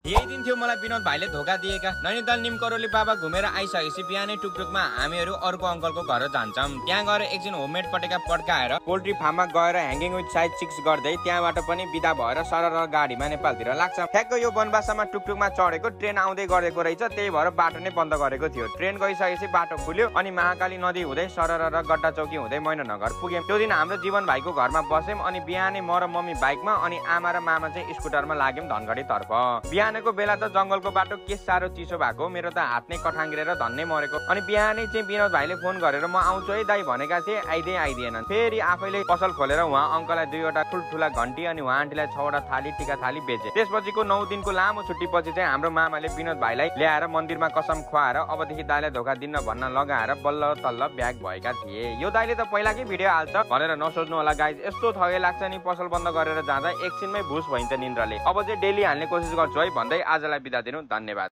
यही दिन थियो मलाई विनोद भाइले धोका दिएका। नैनीताल निमकरोली बाबा घुमेर आइसकेपछि बिहानै टुकटुकमा हामीहरू अर्को अङ्कलको घर जान्छौँ। त्यहाँ गएर एकछिन होममेड पटेका पड्काएर पोल्ट्री फार्ममा गएर ह्याङ्गिङ विथ साइड चिक्स गर्दै त्यहाँबाट पनि बिदा भएर सरर गाडीमा नेपालतिर लाग्छ। ठ्याक्क यो बनबासामा टुकटुकमा चढेको ट्रेन आउँदै गरेको रहेछ, त्यही भएर बाटो नै बन्द गरेको थियो। ट्रेन गइसकेपछि बाटो खुल्यो अनि महाकाली नदी हुँदै सरर गड्डा चौकी हुँदै मैनानगर पुग्यौँ। त्यो दिन हाम्रो जीवन भाइको घरमा बस्यौँ अनि बिहानै म र मम्मी बाइकमा अनि आमा र मामा चाहिँ स्कुटरमा लाग्यौँ धनगढी तर्फ। बिहानको बेला त जङ्गलको बाटो के साह्रो चिसो भएको, मेरो त हात नै कठाङ्ग्रेर धन्नै मरेको। अनि बिहानै चाहिँ विनोद भाइले फोन गरेर म आउँछु है दाइ भनेका थिए, आइदिएनन्। फेरि आफैले पसल खोलेर उहाँ अङ्कललाई 2वटा ठुल्ठुला घन्टी अनि उहाँ आन्टीलाई 6वटा थाली टिका थाली बेचे। त्यसपछिको 9 दिनको लामो छुट्टी पछि चाहिँ हाम्रो मामाले विनोद भाइलाई ल्याएर मन्दिरमा कसम खुवाएर अबदेखि दाइलाई धोका दिन्न भन्न लगाएर बल्ल तल्ल ब्याग भएका थिए। यो दाइले त पहिलाकै भिडियो हाल्छ भनेर नसोच्नु होला गाइज, यस्तो थगे लाग्छ नि पसल बन्द गरेर जाँदा एकछिनमै भुस भइन्छ निन्द्राले। अब चाहिँ डेली हाल्ने कोसिस गर्छु है भन्दै आजलाई बिदा दिनु, धन्यवाद।